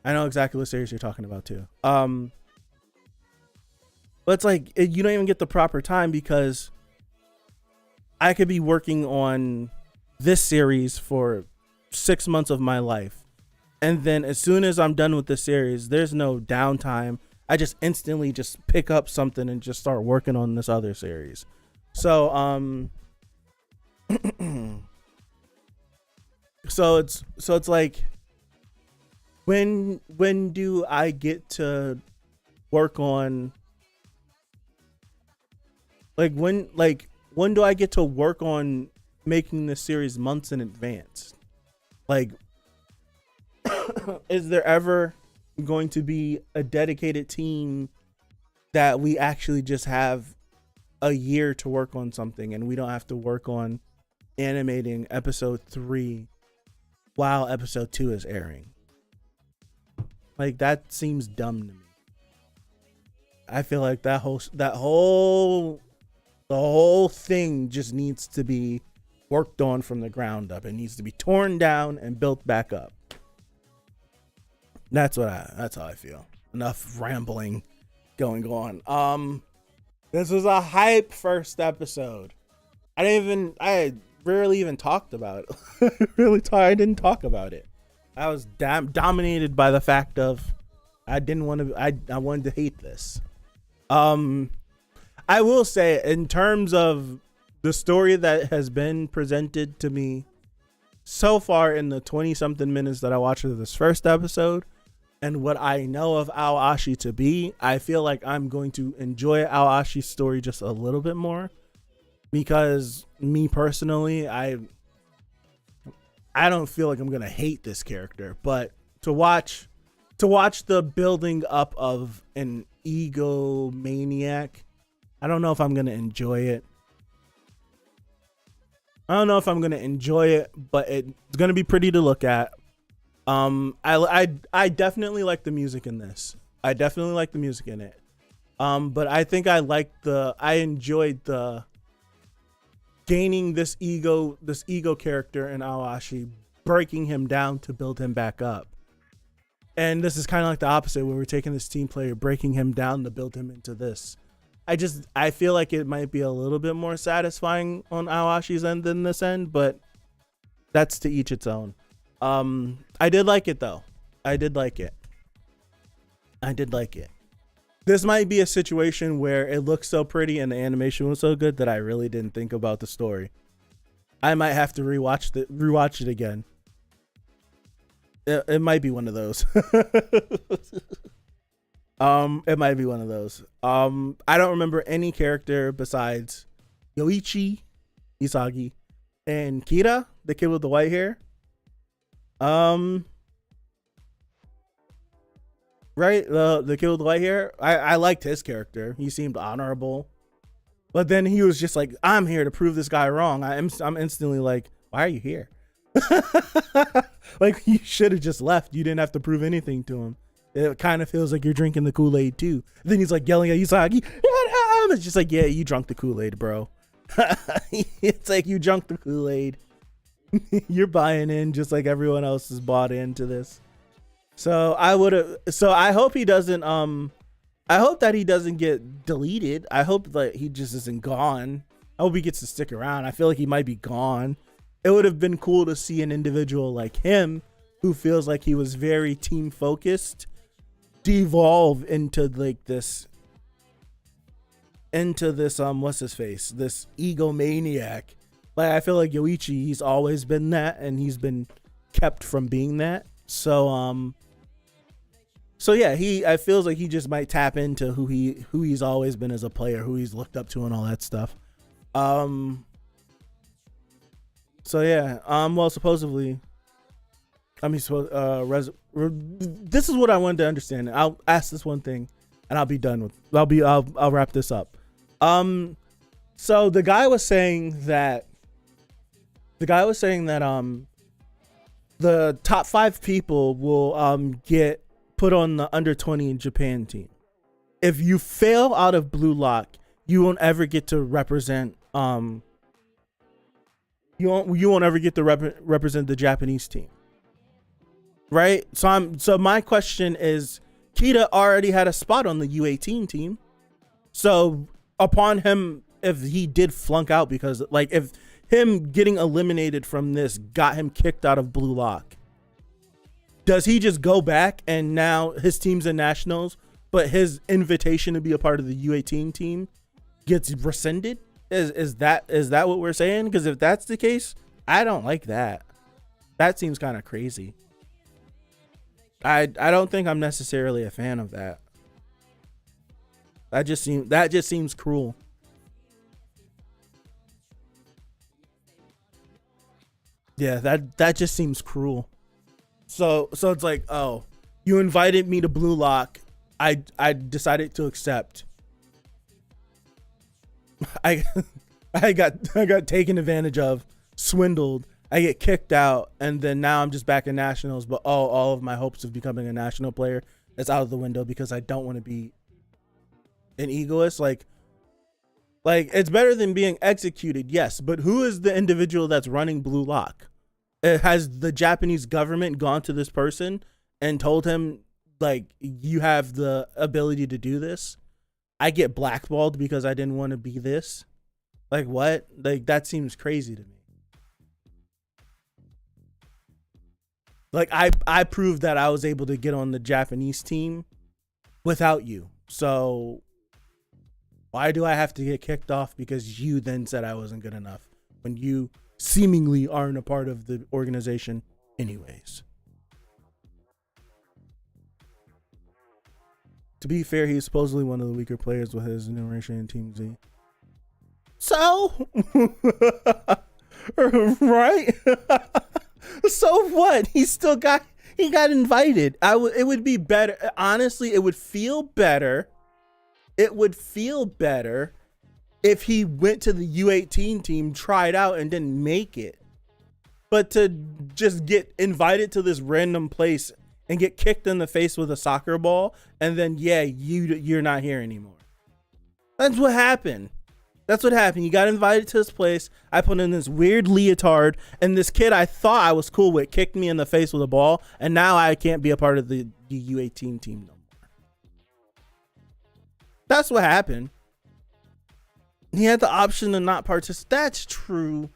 I know exactly what series you're talking about too. But it's like you don't even get the proper time, because I could be working on this series for 6 months of my life, and then as soon as I'm done with the series, there's no downtime. I just instantly just pick up something and just start working on this other series. So so it's like, when do I get to work on, when do I get to work on making this series months in advance? Like, is there ever going to be a dedicated team that we actually just have a year to work on something, and we don't have to work on animating episode 3 while episode 2 is airing? Like, that seems dumb to me. I feel like the whole thing just needs to be worked on from the ground up. It needs to be torn down and built back up. That's how I feel. Enough rambling going on. This was a hype first episode. I rarely even talked about it. I didn't talk about it. I was dominated by the fact of I wanted to hate this. I will say, in terms of the story that has been presented to me so far in the 20 something minutes that I watched of this first episode, and what I know of Ao Ashi to be, I feel like I'm going to enjoy Ao Ashi's story just a little bit more, because me personally, I don't feel like I'm gonna hate this character, but to watch the building up of an egomaniac, I don't know if I'm gonna enjoy it. But it's gonna be pretty to look at. I definitely like the music in this. I definitely like the music in it. But I think I enjoyed the gaining this ego character in Ao Ashi, breaking him down to build him back up. And this is kind of like the opposite, where we're taking this team player, breaking him down to build him into this. I feel like it might be a little bit more satisfying on Ao Ashi's end than this end, but that's to each its own. I did like it though. I did like it. This might be a situation where it looks so pretty and the animation was so good that I really didn't think about the story. I might have to rewatch it again. It might be one of those. It might be one of those. I don't remember any character besides Yoichi Isagi and Kira, the kid with the white hair. Right, the kid with the white hair. I liked his character. He seemed honorable, but then he was just like, "I'm here to prove this guy wrong." I'm instantly like, "Why are you here?" Like, you should have just left. You didn't have to prove anything to him. It kind of feels like you're drinking the Kool-Aid too. Then he's like yelling at Usagi. It's just like, yeah, you drunk the Kool-Aid, bro. It's like, you drunk the Kool-Aid. You're buying in just like everyone else is bought into this. So I hope he doesn't I hope that he doesn't get deleted. I hope that he just isn't gone. I hope he gets to stick around. I feel like he might be gone. It would have been cool to see an individual like him who feels like he was very team focused, devolve into like this what's his face, this egomaniac. Like I feel like Yoichi, he's always been that, and he's been kept from being that. So yeah, I feels like he just might tap into who he's always been as a player, who he's looked up to, and all that stuff. So yeah, well, supposedly, I mean, this is what I wanted to understand. I'll ask this one thing, and I'll be done with. I'll wrap this up. So the guy was saying that the top 5 people will get put on the under 20 in Japan team. If you fail out of Blue Lock, you won't ever get to represent you won't ever get to represent the Japanese team. Right? So my question is, Kita already had a spot on the U18 team. So upon him, if he did flunk out, because like if him getting eliminated from this got him kicked out of Blue Lock, does he just go back and now his team's in nationals, but his invitation to be a part of the U18 team gets rescinded? Is that what we're saying? Because if that's the case, I don't like that. That seems kind of crazy. I don't think I'm necessarily a fan of that. That just seems cruel. Yeah, that just seems cruel. So it's like, oh, you invited me to Blue Lock. I decided to accept. I got taken advantage of, swindled. I get kicked out, and then now I'm just back in nationals. But all of my hopes of becoming a national player is out of the window because I don't want to be an egoist. Like it's better than being executed, yes. But who is the individual that's running Blue Lock? Has the Japanese government gone to this person and told him, like, you have the ability to do this? I get blackballed because I didn't want to be this. Like, what? Like, that seems crazy to me. Like, I proved that I was able to get on the Japanese team without you. So why do I have to get kicked off because you then said I wasn't good enough when you seemingly aren't a part of the organization anyways? To be fair, he's supposedly one of the weaker players with his enumeration in Team Z. So, right? So what? He got invited. It would be better. Honestly, it would feel better. It would feel better if he went to the U18 team, tried out, and didn't make it. But to just get invited to this random place and get kicked in the face with a soccer ball, and then, yeah, you're not here anymore. That's what happened. That's what happened. You got invited to this place. I put in this weird leotard, and this kid I thought I was cool with kicked me in the face with a ball, and now I can't be a part of the U18 team no more. That's what happened. He had the option to not participate. That's true.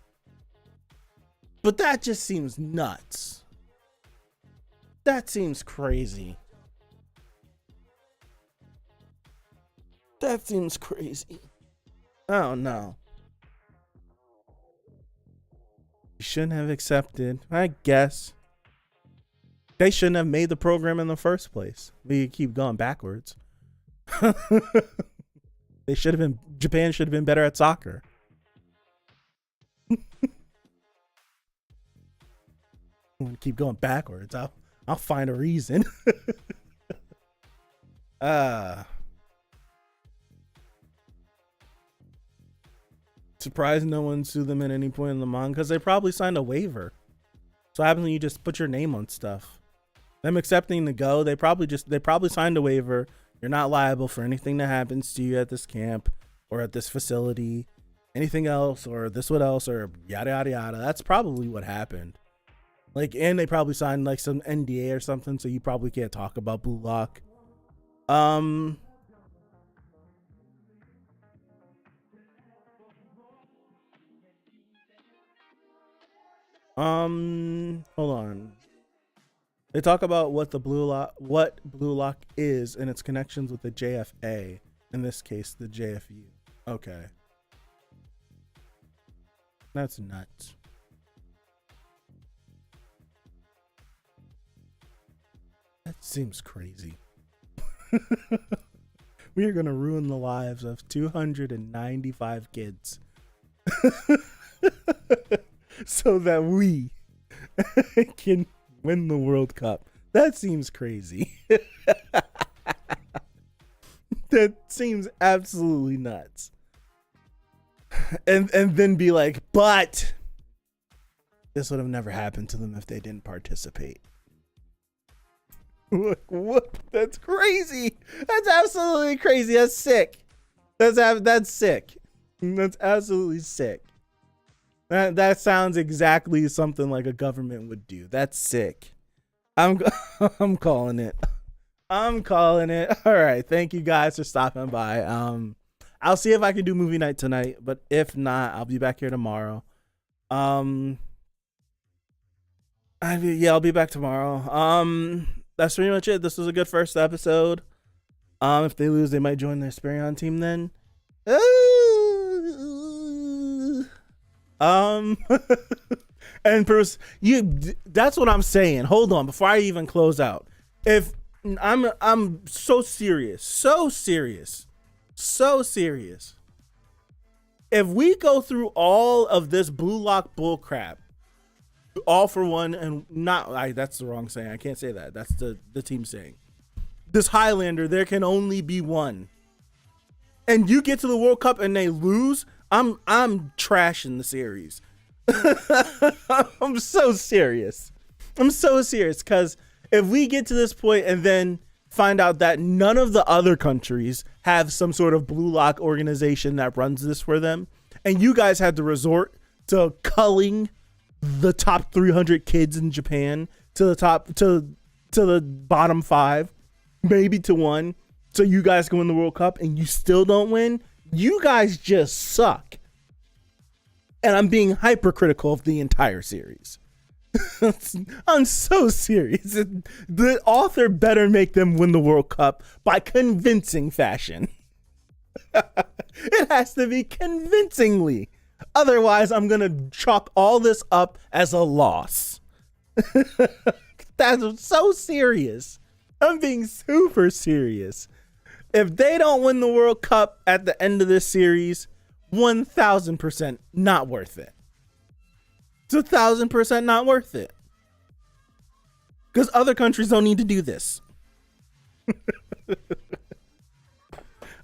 But that just seems nuts. That seems crazy. That seems crazy. Oh no. You shouldn't have accepted. I guess. They shouldn't have made the program in the first place. We keep going backwards. Japan should have been better at soccer. I'm gonna keep going backwards. I'll find a reason. Surprised no one sued them at any point in the manga because they probably signed a waiver. So what happens when you just put your name on stuff? Them accepting to go, they probably signed a waiver. You're not liable for anything that happens to you at this camp or at this facility, anything else, or this what else, or yada yada yada. That's probably what happened. Like, and they probably signed like some NDA or something, so you probably can't talk about Blue Lock. Hold on. They talk about what blue lock is and its connections with the JFA. In this case, the JFU. Okay. That's nuts. That seems crazy. We are going to ruin the lives of 295 kids so that we can win the World Cup. That seems crazy. That seems absolutely nuts. And then be like, but this would have never happened to them if they didn't participate. What? That's crazy. That's absolutely crazy. That's sick. That's sick. That's absolutely sick. That sounds exactly something like a government would do. That's sick. I'm calling it. I'm calling it. All right. Thank you guys for stopping by. I'll see if I can do movie night tonight, but if not, I'll be back here tomorrow. I'll be back tomorrow. That's pretty much it. This was a good first episode. If they lose, they might join their Sparion team then. And that's what I'm saying. Hold on, before I even close out. If I'm so serious. If we go through all of this blue lock bullcrap, all for one, and that's the wrong saying. I can't say that. That's the team saying. This Highlander, there can only be one. And you get to the World Cup and they lose, I'm trashing the series. I'm so serious because if we get to this point and then find out that none of the other countries have some sort of blue lock organization that runs this for them, and you guys had to resort to culling the top 300 kids in Japan to the bottom 5, maybe to 1, so you guys can win the World Cup and you still don't win, you guys just suck. And I'm being hypercritical of the entire series. I'm so serious. The author better make them win the World Cup by convincing fashion. It has to be convincingly. Otherwise, I'm going to chalk all this up as a loss. That's so serious. I'm being super serious. If they don't win the World Cup at the end of this series, 1,000% not worth it. It's 1,000% not worth it. Because other countries don't need to do this.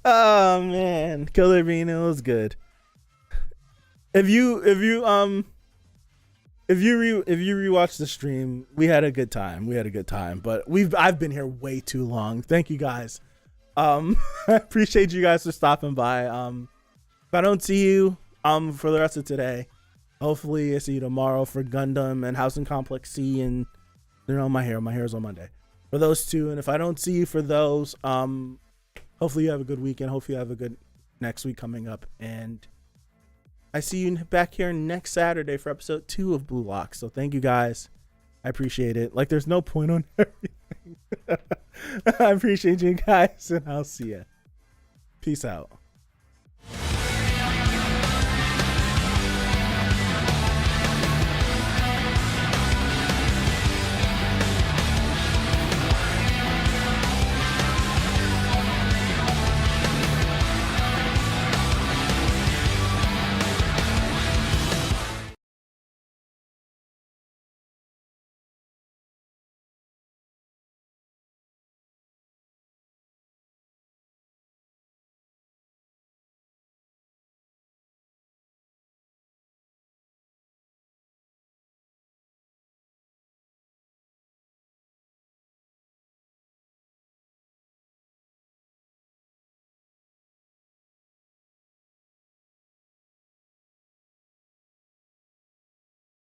Oh man, Killer Bean, it was good. If you rewatch the stream, we had a good time. But I've been here way too long. Thank you guys. I appreciate you guys for stopping by. If I don't see you for the rest of today, hopefully I see you tomorrow for Gundam and Housing Complex C and my hair's on Monday for those two. And if I don't see you for those, hopefully you have a good weekend. Hopefully you have a good next week coming up, and I see you back here next Saturday for episode 2 of Blue Lock. So thank you guys. I appreciate it. Like, there's no point on everything. I appreciate you guys, and I'll see ya. Peace out.